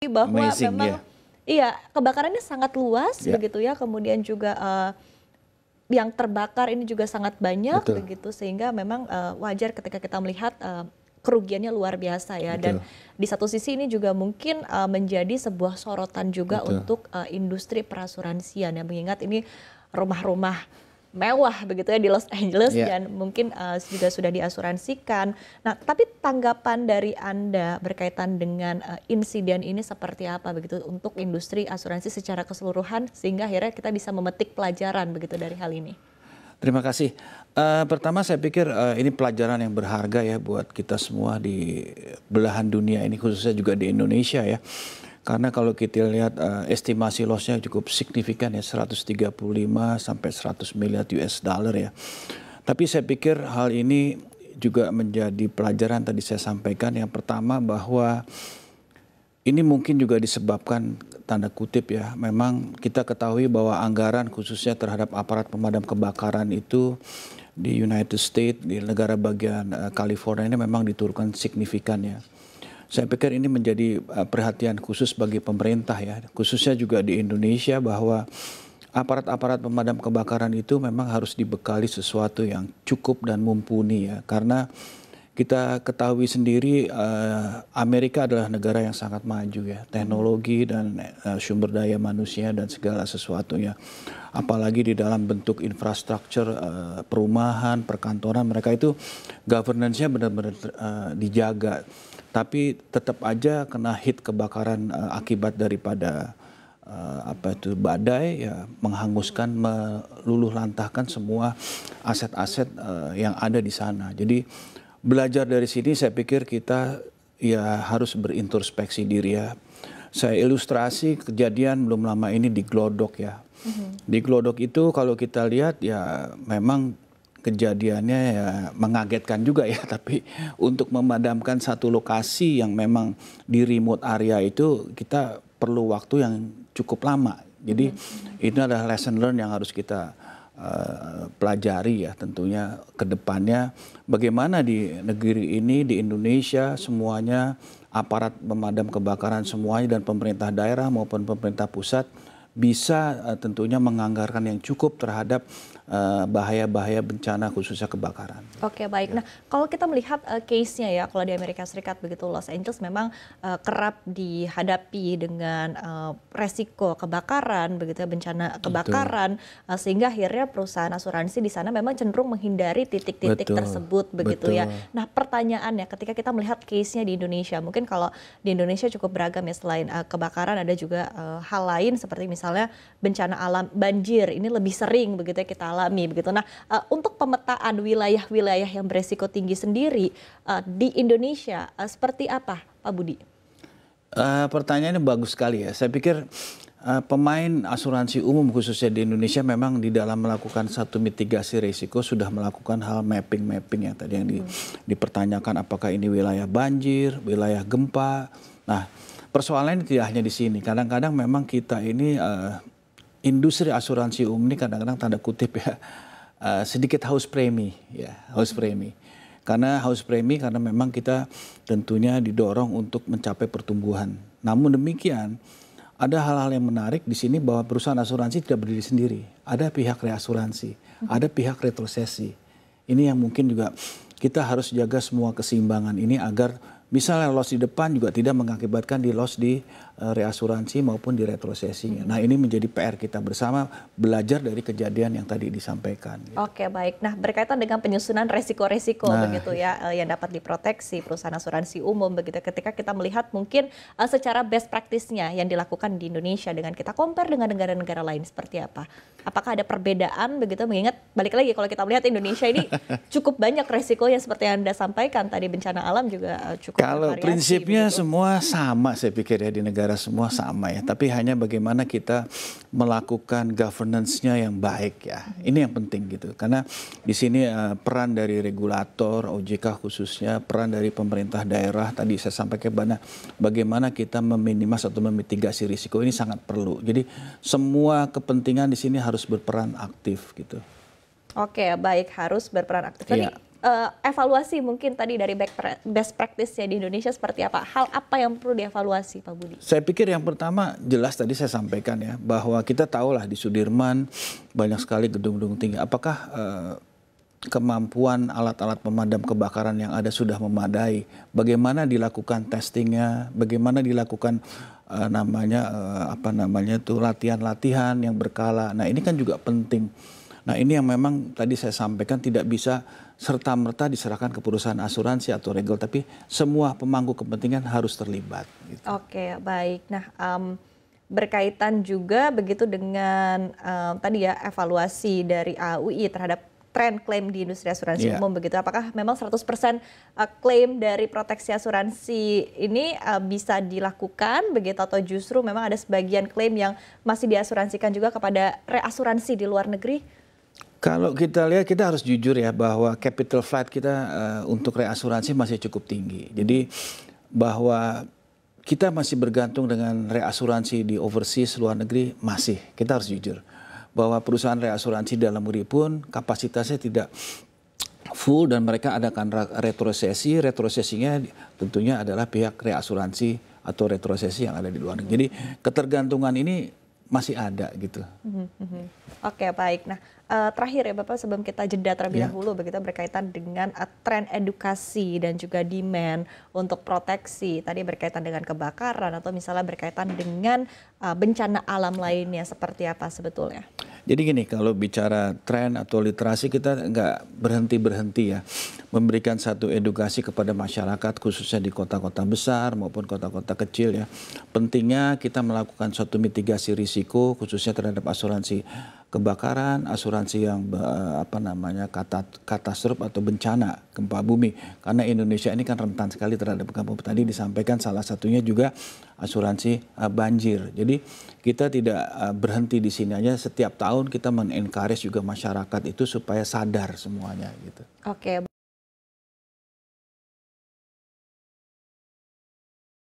bahwa Amazing, memang iya kebakarannya sangat luas begitu ya, kemudian juga yang terbakar ini juga sangat banyak begitu, sehingga memang wajar ketika kita melihat kerugiannya luar biasa ya. Dan di satu sisi ini juga mungkin menjadi sebuah sorotan juga untuk industri perasuransian ya, mengingat ini rumah-rumah mewah begitu ya di Los Angeles dan mungkin juga sudah diasuransikan. Nah, tapi tanggapan dari Anda berkaitan dengan insiden ini seperti apa begitu untuk industri asuransi secara keseluruhan, sehingga akhirnya kita bisa memetik pelajaran begitu dari hal ini? Terima kasih. Pertama saya pikir ini pelajaran yang berharga ya buat kita semua di belahan dunia ini, khususnya juga di Indonesia ya. Karena kalau kita lihat estimasi lossnya cukup signifikan ya, 135 sampai 100 miliar US dollar ya. Tapi saya pikir hal ini juga menjadi pelajaran tadi saya sampaikan. Yang pertama bahwa ini mungkin juga disebabkan tanda kutip ya, memang kita ketahui bahwa anggaran khususnya terhadap aparat pemadam kebakaran itu di United States, di negara bagian California ini memang diturunkan signifikan ya. Saya pikir ini menjadi perhatian khusus bagi pemerintah ya, khususnya juga di Indonesia, bahwa aparat-aparat pemadam kebakaran itu memang harus dibekali sesuatu yang cukup dan mumpuni ya. Karena kita ketahui sendiri Amerika adalah negara yang sangat maju ya, teknologi dan sumber daya manusia dan segala sesuatunya. Apalagi di dalam bentuk infrastruktur perumahan, perkantoran, mereka itu governance-nya benar-benar dijaga. Tapi tetap aja kena hit kebakaran akibat daripada badai ya, menghanguskan, meluluh lantahkan semua aset-aset yang ada di sana. Jadi belajar dari sini saya pikir kita ya harus berintrospeksi diri ya. Saya ilustrasi kejadian belum lama ini di Glodok ya. Di Glodok itu kalau kita lihat ya memang kejadiannya ya mengagetkan juga ya, tapi untuk memadamkan satu lokasi yang memang di remote area itu kita perlu waktu yang cukup lama. Jadi itu adalah lesson learn yang harus kita pelajari ya tentunya ke depannya, bagaimana di negeri ini, di Indonesia semuanya, aparat pemadam kebakaran semuanya dan pemerintah daerah maupun pemerintah pusat bisa tentunya menganggarkan yang cukup terhadap bahaya-bahaya bencana khususnya kebakaran. Oke, baik. Nah, kalau kita melihat case-nya ya, kalau di Amerika Serikat begitu, Los Angeles memang kerap dihadapi dengan resiko kebakaran begitu ya, bencana kebakaran, sehingga akhirnya perusahaan asuransi di sana memang cenderung menghindari titik-titik tersebut begitu ya. Nah, pertanyaannya ketika kita melihat case-nya di Indonesia, mungkin kalau di Indonesia cukup beragam ya, selain kebakaran ada juga hal lain seperti misalnya bencana alam, banjir, ini lebih sering begitu ya kita alami begitu. Nah, untuk pemetaan wilayah-wilayah yang beresiko tinggi sendiri di Indonesia seperti apa, Pak Budi? Pertanyaannya bagus sekali ya. Saya pikir pemain asuransi umum khususnya di Indonesia memang di dalam melakukan satu mitigasi risiko sudah melakukan hal mapping yang tadi yang dipertanyakan, apakah ini wilayah banjir, wilayah gempa. Nah, persoalannya tidak hanya di sini. Kadang-kadang memang kita ini industri asuransi umum ini kadang-kadang tanda kutip ya sedikit house premi ya, house premi. Karena house premi karena memang kita tentunya didorong untuk mencapai pertumbuhan. Namun demikian ada hal-hal yang menarik di sini bahwa perusahaan asuransi tidak berdiri sendiri. Ada pihak reasuransi, ada pihak retrosesi. Ini yang mungkin juga kita harus jaga semua keseimbangan ini agar misalnya loss di depan juga tidak mengakibatkan di loss di reasuransi maupun di retrosesinya. Nah, ini menjadi PR kita bersama, belajar dari kejadian yang tadi disampaikan. Gitu. Oke, baik. Nah, berkaitan dengan penyusunan resiko-resiko begitu ya yang dapat diproteksi perusahaan asuransi umum begitu, ketika kita melihat mungkin secara best practice-nya yang dilakukan di Indonesia dengan kita compare dengan negara-negara lain seperti apa? Apakah ada perbedaan begitu, mengingat balik lagi kalau kita melihat Indonesia ini cukup banyak resikonya seperti yang Anda sampaikan tadi, bencana alam juga cukup kalau prinsipnya begitu. Semua sama saya pikir ya, di negara semua sama ya, tapi hanya bagaimana kita melakukan governance-nya yang baik ya. Ini yang penting gitu. Karena di sini peran dari regulator, OJK khususnya, peran dari pemerintah daerah tadi saya sampaikan bagaimana kita meminimas atau memitigasi risiko ini sangat perlu. Jadi semua kepentingan di sini harus berperan aktif gitu. Oke, baik, harus berperan aktif. Tadi evaluasi mungkin tadi dari best practice ya di Indonesia seperti apa? Hal apa yang perlu dievaluasi Pak Budi? Saya pikir yang pertama jelas tadi saya sampaikan ya, bahwa kita tahulah di Sudirman banyak sekali gedung-gedung tinggi. Apakah kemampuan alat-alat pemadam kebakaran yang ada sudah memadai? Bagaimana dilakukan testingnya? Bagaimana dilakukan latihan-latihan yang berkala? Nah ini kan juga penting. Nah ini yang memang tadi saya sampaikan tidak bisa serta-merta diserahkan ke perusahaan asuransi atau regel, tapi semua pemangku kepentingan harus terlibat. Gitu. Oke, baik. Nah, berkaitan juga begitu dengan tadi ya evaluasi dari AUI terhadap tren klaim di industri asuransi umum begitu. Apakah memang 100% klaim dari proteksi asuransi ini bisa dilakukan begitu atau justru memang ada sebagian klaim yang masih diasuransikan juga kepada reasuransi di luar negeri? Kalau kita lihat, kita harus jujur ya bahwa capital flight kita untuk reasuransi masih cukup tinggi. Jadi bahwa kita masih bergantung dengan reasuransi di overseas luar negeri masih. Kita harus jujur bahwa perusahaan reasuransi dalam negeri pun kapasitasnya tidak full dan mereka adakan retrosesi. Retrosesinya tentunya adalah pihak reasuransi atau retrosesi yang ada di luar negeri. Jadi ketergantungan ini masih ada gitu. Oke, baik. Nah, terakhir ya Bapak sebelum kita jeda terlebih dahulu begitu berkaitan dengan tren edukasi dan juga demand untuk proteksi. Tadi berkaitan dengan kebakaran atau misalnya berkaitan dengan bencana alam lainnya seperti apa sebetulnya? Jadi gini, kalau bicara tren atau literasi kita nggak berhenti-berhenti ya. Memberikan satu edukasi kepada masyarakat khususnya di kota-kota besar maupun kota-kota kecil ya. Pentingnya kita melakukan suatu mitigasi risiko khususnya terhadap asuransi kebakaran, asuransi yang katastrof atau bencana gempa bumi. Karena Indonesia ini kan rentan sekali terhadap gempa bumi. Tadi disampaikan salah satunya juga asuransi banjir. Jadi kita tidak berhenti di sini aja, setiap tahun kita men-encourage juga masyarakat itu supaya sadar semuanya gitu. Oke.